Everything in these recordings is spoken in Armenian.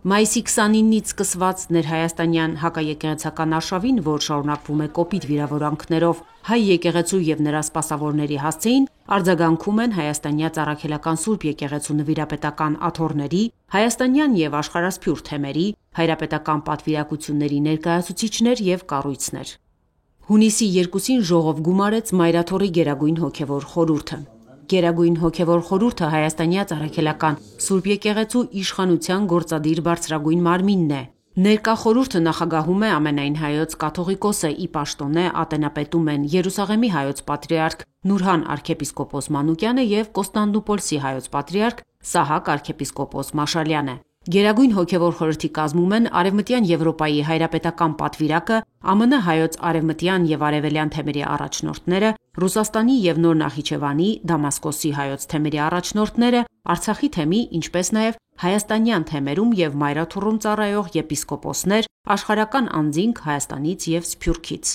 Մայիսի 29-ից սկսված ներհայաստանյան հակաեկեղեցական արշավին, որ շարունակվում է կոպիտ վիրավորանքներով հայ եկեղեցու և նրա սպասավորների հասցեին, արձագանքում են հայաստանյաց առաքելական Սուրբ եկեղեցու նվիրապետական աթոռների, հայաստանյան և աշխարհասփյուռ թեմերի, հայրապետական պատվիրակությունների ներկայացուցիչներ և կառույցներ։ Հունիսի 2-ին ժողով գումարեց Մայրաթոռի Գերագույն հոգևոր խորհուրդը։ Գերագույն հոգևոր խորհուրդը հայաստանյաց առաքելական Սուրբ եկեղեցու իշխանության գործադիր բարձրագույն մարմինն է։ Ներկա խորհուրդը նախագահում է ամենայն հայոց կաթողիկոսը, ի պաշտոնե ատենապետում են Երուսաղեմի հայոց պատրիարք Նուրհան arczepiskopos Մանուկյանը և Կոստանդնուպոլսի հայոց պատրիարք Սահակ arczepiskopos Մաշալյանը։ Գերագույն հոգևոր խորհրդի կազմում են Արևմտյան Եվրոպայի հայրապետական պատվիրակը, ԱՄՆ հայոց արևմտյան և արևելյան թեմերի առաջնորդները, Ռուսաստանի և Նոր Նախիջևանի, Դամասկոսի հայոց թեմերի առաջնորդները, Արցախի թեմի, ինչպես նաև հայաստանյան թեմերում և Մայրաթոռում ծառայող եպիսկոպոսներ, աշխարհական անձինք Հայաստանից և Սփյուռքից։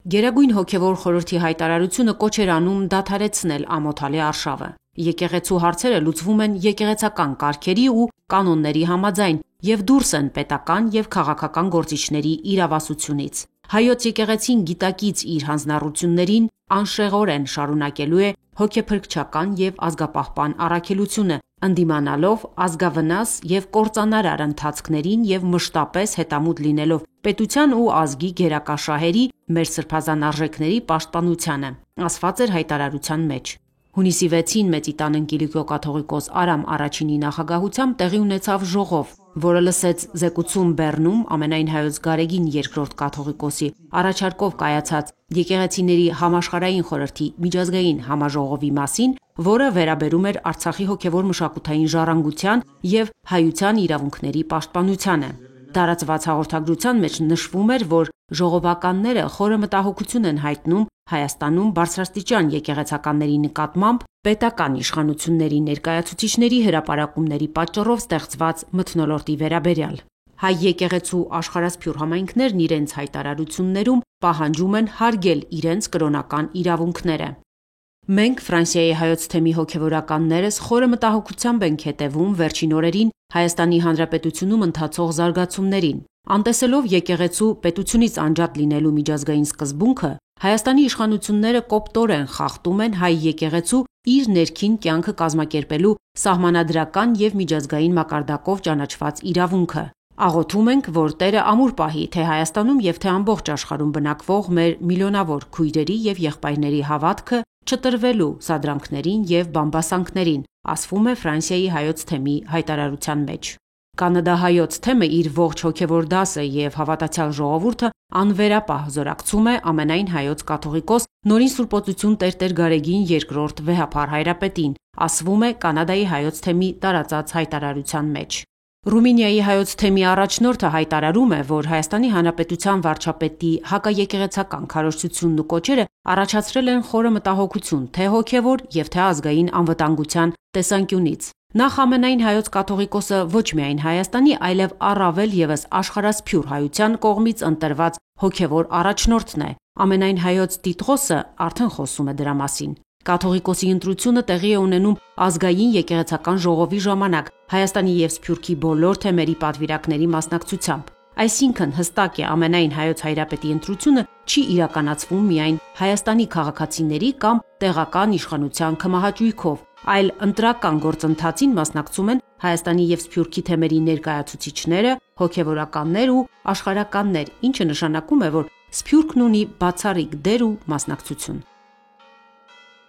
Գերագույն հոգևոր խորհրդի հայտարարությունը կոչ էր անում դադարեցնել ամոթալի արշավը։ Եկեղեցու հարցերը լուծվում են եկեղեցական կարգերի ու կանոնների համաձայն և դուրս են պետական և քաղաքական գործիչների իրավասությունից։ Հայոց եկեղեցին գիտակից իր հանձնառություններին անշեղորեն շարունակելու է հոգեփրկչական և ազգապահպան առաքելությունը, ընդդիմանալով ազգավնաս և կործանարար ընթացքներին և մշտապես հետամուտ լինելով պետության ու ազգի գերակա շահերի, մեր սրբազան արժեքների պաշտպանությանը, ասված էր հայտարարության մեջ։ Հունիսի 6-ին Մեծիտան Ընկիլիկո կաթողիկոս Արամ I-ի նախագահությամբ տեղի ունեցավ ժողով, որը լսեց զեկուցում Բեռնում ամենայն հայոց Գարեգին II կաթողիկոսի առաջարկով կայացած Եկեղեցիների համաշխարհային խորհրդի միջազգային համաժողովի մասին, որը վերաբերում էր Արցախի հոգևոր մշակութային ժառանգության և հայության իրավունքների պաշտպանությանը։ Տարածված հաղորդագրության մեջ նշվում էր, որ ժողովականները խորը մտահոգություն են հայտնում Հայաստանում բարձրաստիճան եկեղեցականների նկատմամբ պետական իշխանությունների ներկայացուցիչների հրապարակումների պատճառով ստեղծված մթնոլորտի վերաբերյալ։ Հայ եկեղեցու աշխարհասփյուռ համայնքներն իրենց հայտարարություններում պահանջում են հարգել իրենց կրոնական իրավունքները։ Մենք Ֆրանսիայի հայոց թեմի հոգևորականներս խորը մտահոգությամբ ենք հետևում վերջին օրերին Հայաստանի Հանրապետությունում ընթացող զարգացումներին։ Անտեսելով եկեղեցու պետությունից անջատ լինելու միջազգային սկզբունքը, Հայաստանի իշխանությունները կոպտորեն խախտում են հայ եկեղեցու իր ներքին կյանքը կազմակերպելու սահմանադրական և միջազգային մակարդակով ճանաչված իրավունքը։ Աղոթում ենք, որ Տերը ամուր պահի թե Հայաստանում և թե ամբողջ աշխարհում բնակվող մեր միլիոնավոր քույրերի և եղբայրների հավատքը չտրվելու սադրանքներին և բամբասանքներին, ասվում է Ֆրանսիայի հայոց թեմի հայտարարության մեջ։ Կանադահայոց թեմը իր ողջ հոգևոր դասը և հավատացյալ ժողովուրդը անվերապահ զորակցում է ամենայն հայոց կաթողիկոս Նորին Սուրբոծություն Տեր Գարեգին II վեհափառ հայրապետին, ասվում է Կանադայի հայոց թեմի տարածած հայտարարության մեջ։ Ռումինիայի հայոց թեմի առաջնորդը հայտարարում է, որ Հայաստանի Հանրապետության վարչապետի հակաեկեղեցական քարոզչությունն ու կոչերը առաջացրել են խորը մտահոգություն թե հոգևոր և թե ազգային անվտանգության տեսանկյունից։ Նախ ամենայն հայոց կաթողիկոսը ոչ միայն Հայաստանի, այլև առավել ևս աշխարհասփյուռ հայության կողմից ընտրված հոգևոր առաջնորդն է։ Ամենայն հայոց Տիտղոսը արդեն խոսում է դրա մասին։ Կաթողիկոսի ընտրությունը տեղի է ունենում ազգային եկեղեցական ժողովի ժամանակ Հայաստանի և Սփյուռքի բոլոր թեմերի պատվիրակների մասնակցությամբ։ Այսինքն հստակ է ամենայն հայոց հայրապետի ընտրությունը չի իրականացվում միայն Հայաստանի քաղաքացիների կամ տեղական իշխանության կմահաճույքով, այլ ընտրական գործընթացին մասնակցում են Հայաստանի և Սփյուռքի թեմերի ներկայացուցիչները, հոգևորականներ ու աշխարհականներ, ինչը նշանակում է, որ Սփյուռքն ունի բացառիկ դեր ու մասնակցություն։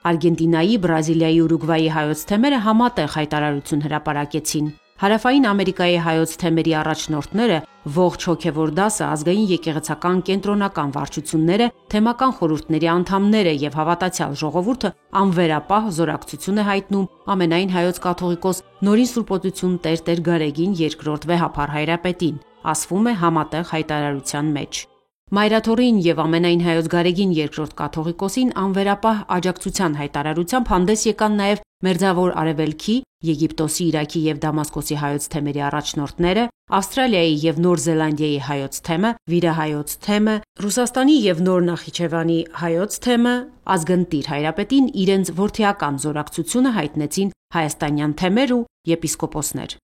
Արգենտինայի, Բրազիլիայի, Ուրուգվայի հայոց թեմերը համատեղ հայտարարություն հրապարակեցին։ Հարավային Ամերիկայի հայոց թեմերի առաջնորդները ողջ հոգևոր դասը, ազգային եկեղեցական կենտրոնական վարչությունները, թեմական խորհուրդների անդամները և հավատացյալ ժողովուրդը անվերապահ զորակցություն է հայտնում ամենայն հայոց կաթողիկոս Նորին Սուրբոծություն Տեր Գարեգին II վեհափառ հայրապետին, ասվում է համատեղ հայտարարության մեջ։ Մայրաթոռին և ամենայն հայոց Գարեգին II կաթողիկոսին անվերապահ աջակցության հայտարարությամբ հանդես եկան նաև Մերձավոր Արևելքի, Եգիպտոսի, Իրաքի և Դամասկոսի հայոց թեմերի առաջնորդները, Ավստրալիայի և Նոր Զելանդիայի հայոց թեմը, վիրահայոց թեմը, Ռուսաստանի և Նոր Նախիջևանի հայոց թեմը, ազգընտիր հայրապետին իրենց որդիական զորակցությունը հայտնեցին հայաստանյան թեմեր ու եպիսկոպոսներ։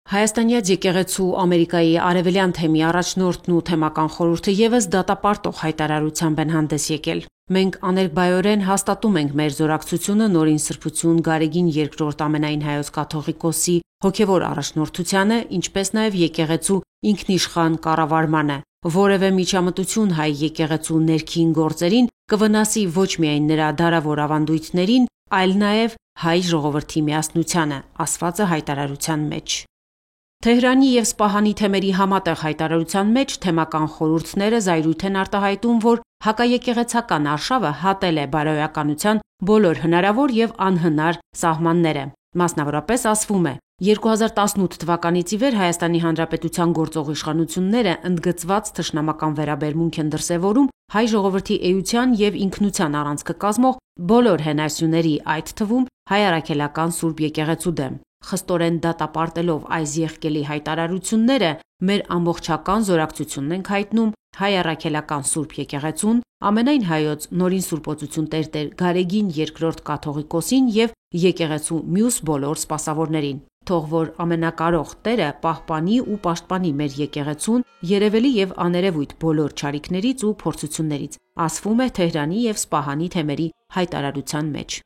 Հայաստանյաց եկեղեցու Ամերիկայի արևելյան թեմի առաջնորդն ու թեմական խորհուրդը ևս դատապարտող հայտարարությամբ են հանդես եկել։ Մենք աներկբայորեն հաստատում ենք մեր զորակցությունը Նորին Սրբություն Գարեգին II ամենայն հայոց կաթողիկոսի հոգևոր առաջնորդությանը, ինչպես նաև եկեղեցու ինքնիշխան կառավարմանը։ Որևէ միջամտություն հայ եկեղեցու ներքին գործերին կվնասի ոչ միայն նրա դարավոր ավանդույթներին, այլ նաև հայ ժողովրդի միասնությանը, ասված է հայտարարության մեջ։ Թեհրանի և Սպահանի թեմերի համատեղ հայտարարության մեջ թեմական խորհուրդները զայրույթ են արտահայտում, որ հակաեկեղեցական արշավը հատել է բարոյականության բոլոր հնարավոր և անհնար սահմանները։ Մասնավորապես ասվում է. 2018 թվականից ի վեր Հայաստանի Հանրապետության գործող իշխանությունները ընդգծված թշնամական վերաբերմունք են դրսևորում հայ ժողովրդի էության և ինքնության առանցքը կազմող բոլոր հենասյուների, այդ թվում Հայ Առաքելական Սուրբ Եկեղեցու դեմ։ Խստորեն դատապարտելով այս եղկելի հայտարարությունները, մեր ամբողջական զորակցությունն ենք հայտնում Հայ Առաքելական Սուրբ Եկեղեցուն, ամենայն հայոց Նորին Սուրբոցություն Տեր Գարեգին II կաթողիկոսին և եկեղեցու մյուս բոլոր սպասավորներին։ Թող որ ամենակարող Տերը պահպանի ու պաշտպանի մեր եկեղեցուն երևելի և աներևույթ բոլոր չարիքներից ու փորձություններից, ասվում է Թեհրանի և Սպահանի թեմերի հայտարարության մեջ։